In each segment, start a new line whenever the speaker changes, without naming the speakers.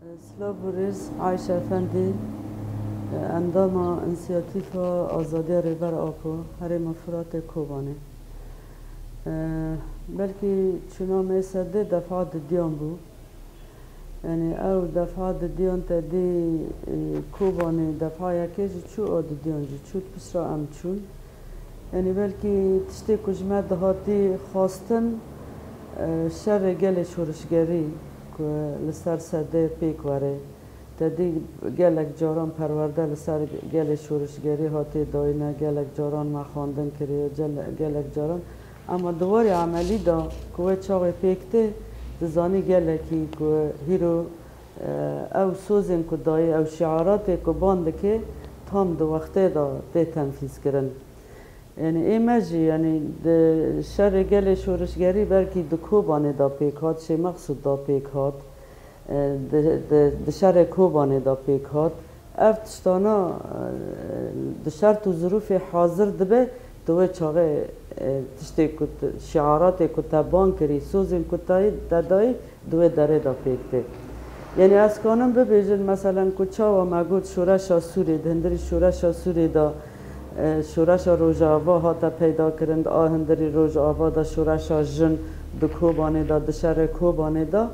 سلابوریز عایشه افندی اندام انسیاتیف آزادی ریور آپو هر مفرات کوبانه بلکه چنا میسده دفعات دیان بو یعنی او دفعات دیان تا دی کوبانه دفعه یکیش چو آد دیان جی چود پس را ام چون یعنی بلکه تشتی کجمه دهاتی خواستن شر گل شورشگری که لسر سده پیک وره تدی گلک جاران پرورده لسر گل شورشگری هاتی داینه گلک جاران ما خواندن کریه گلک جاران اما دواری عملی دا که چاقی پیکته دزانی گلکی که هیرو او سوزن که دایی او شعارات که بانده که تام دو وقته دا ده تنفیز کرن یعنی ایمجی یعنی شر گل شورشگری برکی دو کوبانه دا پیک هات چه مقصود دا پیک هات شر کوبانه دا پیک هات افتشتانا شرط و ظروف حاضر دبه دوی چاقه تشتی کت شعارات کتابان کری سوزن کتایی دادای دوی داره دا پیکته یعنی از کانم ببیجن مثلا کچا و مگود شورش سوری دهندری شورش سوری دا شورش روژاوا ها تا پیدا کرند آهندری روژاوا دا شورش جن دو کوبانه دا دشر کوبانه دا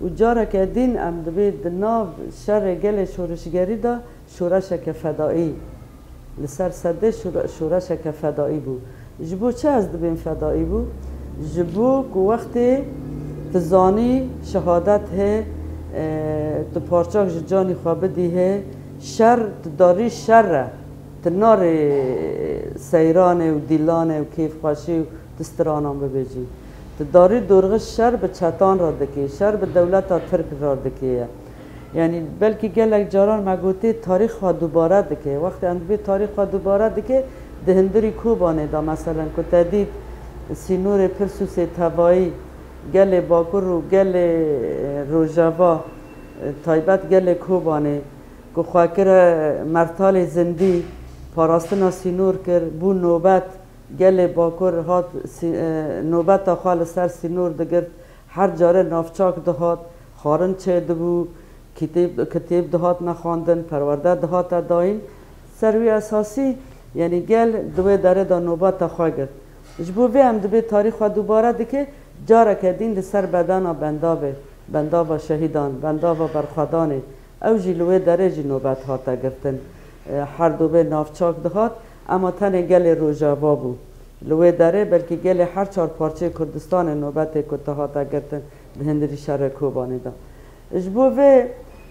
و جاره که دین ام دبید ناو شر گل شورشگری دا شورش که فدایی لسر سده شورش که فدایی بو جبو چه از دبین فدایی بو جبو که وقتی تزانی شهادت ہے تو پارچاک جانی خوابدی ہے شر داری شر تنار سیرانه و دیلانه و کیف خوشی و دسترانان ببیجی داری دورغش شر به چتان را دکی شر به دولت ترک را دکیه یعنی بلکه گلک جاران مگوتی تاریخ ها دوباره دکه وقتی اندبی تاریخ ها دوباره دکه دهندری کوبانه دا مثلا که تدید سینور پرسوس تبایی گل باکر و گل روژاوا تایبت گل کوبانه که خواکر مرتال زندی پاراستنا سینور کرد بو نوبت گل باکر هات نوبت خال سر سینور دگرد هر جاره نافچاک دهات خارن چه دبو کتیب دهات نخواندن پرورده دهات داین سروی اساسی یعنی گل دوی داره دا نوبت خواه گرد جبو وی هم دوی تاریخ و دوباره دیگه جاره کدین ده سر بدن بنداب شهیدان بنداب برخوادانه او جی لوی داره جی نوبت هاتا گرتن هر دوی نافچاک دهات اما تن گل روژاوا بو لوی داره بلکه گل هر چار پارچه کردستان نوبت کتا هاتا گرتن ده هندری شهر کوبانه دا جبو وی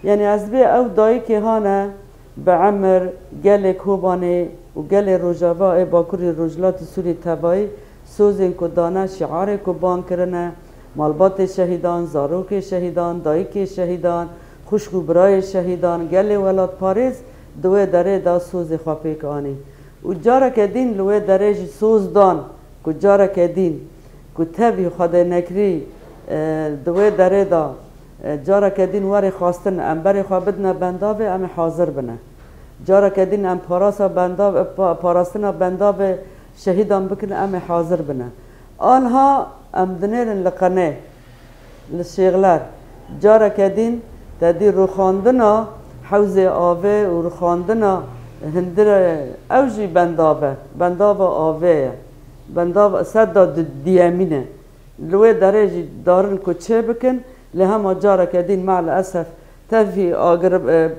یعنی از بی او دایی که هانه به عمر گل کوبانه و گل روژاوا باکوری روجلات سوری تبایی سوزن که دانه شعار که بان کرنه مالبات شهیدان زاروک شهیدان دایک شهیدان خوشگو برای شهیدان گل ولاد پاریز دوی داره دا سوز خواپیک آنی و جاره که دین لوی داره جی سوز دان که جاره که دین که تبی خود نکری دوی داره دا جاره که دین واری خواستن انبری خواه بدنه بندابه ام حاضر بنه جاره که دین ام پاراستنا بندابه شهیدان بکنه ام حاضر بنه آنها ام دنیرن لقنه لشیغلر جاره که دین تدی رو خواندنا حوز آوه و رو خواندنا هندر اوجی بنداب آوه بنداب صد دیامینه لوی درجی دارن که چه بکن لهم جاره که دین مع الاسف تفی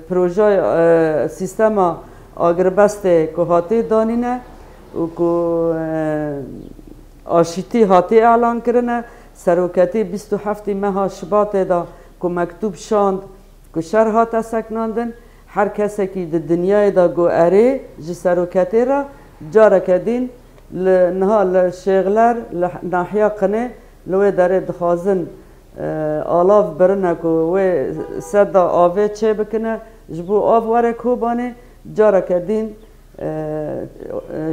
پروژه سیستم آگربسته که هاتی دانینه و که آشیتی هاتی اعلان کرنه سروکتی 27 ماه شباط دا که مکتوب شاند که شهر هاتا سکناندن هر کسی که در دنیای دا گو اره جی سروکتی را جاره کدین نها لشیغلر ناحیه قنه لوی داره دخوازن آلاف برنه که وی صد آوه چه بکنه جبو آف واره کوبانه جاره کدین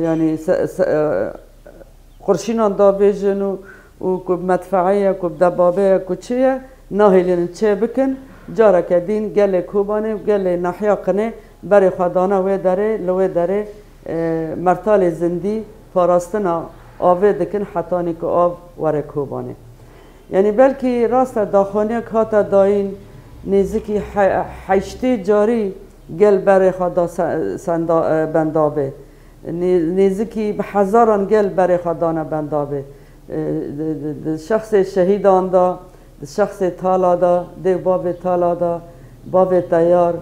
یعنی قرشینان دا بیجن و که مدفعیه که دبابه که چیه ناهیلین چه بکن جاره کدین گل کوبانه گل ناحیه قنه بری خودانه وی داره لوی داره مرتال زندی پاراستنا آوه دکن حتانی که آف واره کوبانه یعنی بلکه راست داخانی که هاتا داین نزدیکی حشتی جاری گل بر خدا بندابه نزدیکی به هزاران گل بر خدا بندابه شخص شهیدان دا شخص تالا دا ده باب تالا دا باب تیار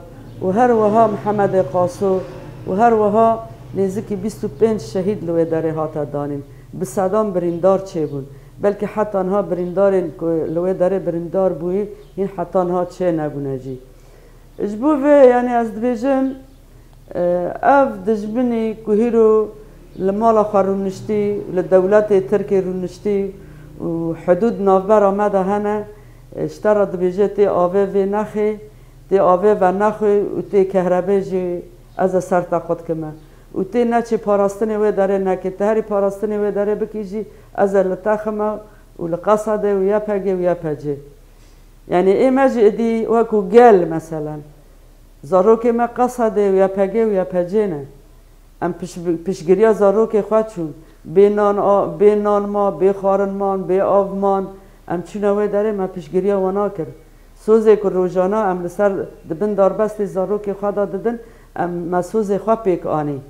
و هر وها محمد قاسو و هر وها نزدیکی 25 شهید لوی داره هاتا دانیم به صدام بریندار چه بود بلکه حتی آنها بریندار لوی داره بریندار بوی این حتی آنها چه نبونه جی اجبوه یعنی از دبیجم اف دجبنی که هیرو لمالا خارونشتی لدولت ترکی رونشتی و حدود نافبر آمده هنه اشترا دبیجه تی آوه و نخی تی آوه و نخی و تی کهربه جی از سر تاقود کمه و تی نه چه پاراستنی وی داره نه که تهری پاراستنی وی داره بکیجی از لطخمه و لقصده و یا پگه و یا پجه یعنی ایمج ادی وکو گل مثلا زاروک ما قصده و یا پگه و یا پجه نه ام پیشگیری زاروک خود چون بی نان ما بی خارن مان بی آب مان ام چونه وی داره ما پیشگیری وانا کرد سوزه که روزانه ام لسر دبن داربست زاروک خود دادن ام ما سوزه خود پیک آنی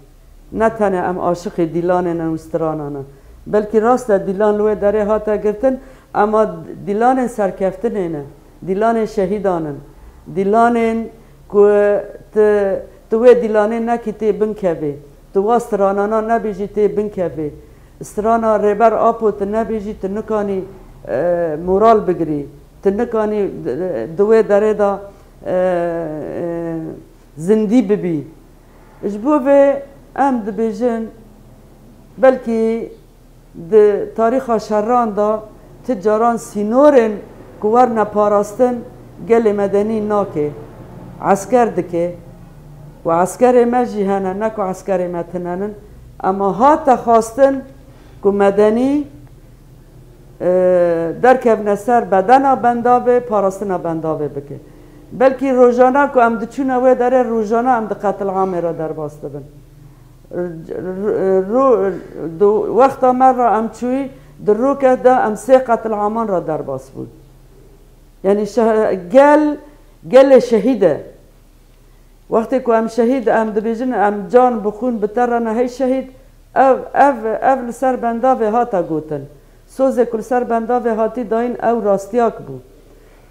نه تنه ام عاشق دیلان نوسترانانه بلکه راست دیلان لوی داره هاتا گرتن اما دیلان سرکفتن نه دیلان شهیدانن دیلان که توی دیلانه نکی تی بنکبه تو استرانانا نبیجی تی بنکبه استرانا ریبر آپو تی نبیجی تی نکانی مورال بگیری تی نکانی دوی داره دا زندی ببی اجبو به ام دبیجن بلکه ده تاریخ شران دا تجاران سینورن کوار نپاراستن گل مدنی ناکه عسکر دکه و عسکر مجی هنن نکو عسکر متننن اما ها تخواستن که مدنی در کبن سر بدنا بندابه پاراستنا بندابه بکه بلکه روزانه که ام دچونه وی داره روزانه ام ده قتل عامه را در باسته بن وقت مر را ام چوی در رو که ده ام 3 قتل عامان را در باس بود یعنی گل شهیده وقتی که ام شهید ام دبیجن ام جان بخون بترانه هی شهید او لسر بنداوه هاتا گوتن سوزه کل سر بنداوه هاتی داین او راستیاک بود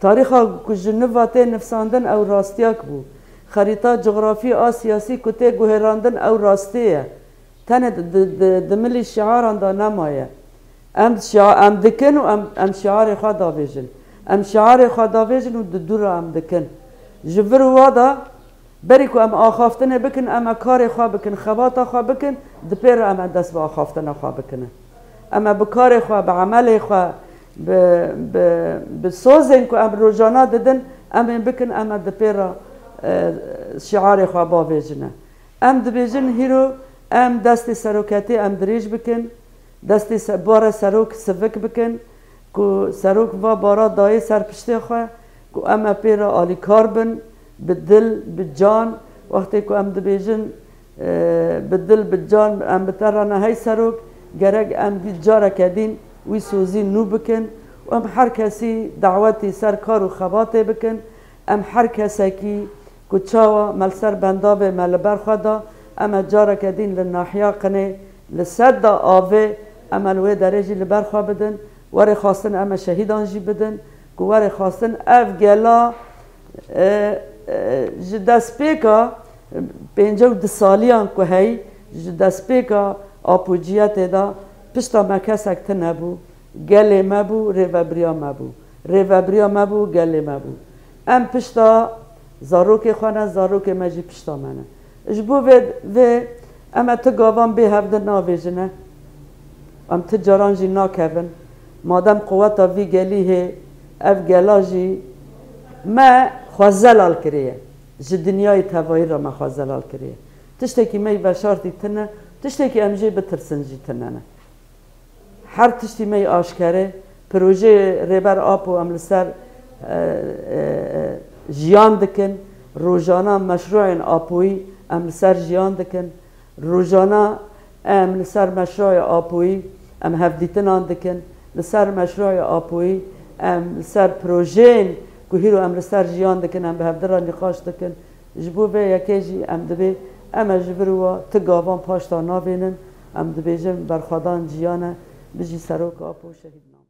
تاریخا که جنواته نفساندن او راستیاک بود خریطه جغرافی آسیاسی کته گوهراندن او راستیه تنه دملی شعاران دا نمایه ام دکن و ام شعار خواه داویجن ام شعار خواه داویجن و دور ام دکن جبر وادا بری که ام آخافتنه بکن ام کار خواه بکن خباتا خواه بکن دپیر ام دست به آخافتنه خواه بکنه اما بکار خواه به عمل خواه به سوزن که ام روزانه ددن ام بکن ام دپیر شعار خواه باویجنه ام دبیجن هیرو ام دست سروکتی ام دریج بکن دست بار سروک سفک بکن که سروک و بارا دای سرپشته خواه که ام پیر آلی کار بن به دل به جان وقتی که ام دبیجن به دل به جان ام بترانه های سروک گرگ ام جاره کدین وی سوزی نو بکن و ام هر کسی دعوتی سر کار و خباته بکن ام هر کسی که کچاوا ملسر بندابه ملبر خدا اما جاره کدین لناحیا قنه لصد آوه اما لوی درجی لبر خواه بدن وره خواستن اما شهیدان جی بدن که وره خواستن اف گلا دست پیکا 52 سالیان که هی دست پیکا آپوجیت دا پشتا مکسک تنبو گل مبو ریوبریا مبو ریوبریا مبو گل مبو ام پشتا زاروک خانه زاروک مجی پشتا منه اجبو و اما تگاوان به هفته ناویجنه ام تجاران جی ناکهون مادم قوتا وی گلیه اف گلا جی ما خوازلال کریه جی دنیای توائی را ما خوازلال کریه تشتی که می بشارتی تنه تشتی که امجی بترسن جی تنه نه هر تشتی می آشکره پروژه ریبر آپو ام لسر جیان دکن روزانه مشروع آپوی ام لسر جیان دکن روزانه ام لسر مشروع آپوی ام هفدیتنان دکن لسر مشروع آپوی ام لسر پروژه که هیرو ام سر جیان دکن ام به هفدر نقاش دکن جبو به یکی جی ام دبی ام جبروا تگاوان پاشتا نابینن ام دبیجم برخوادان جیانه بجی سروک آپو شهید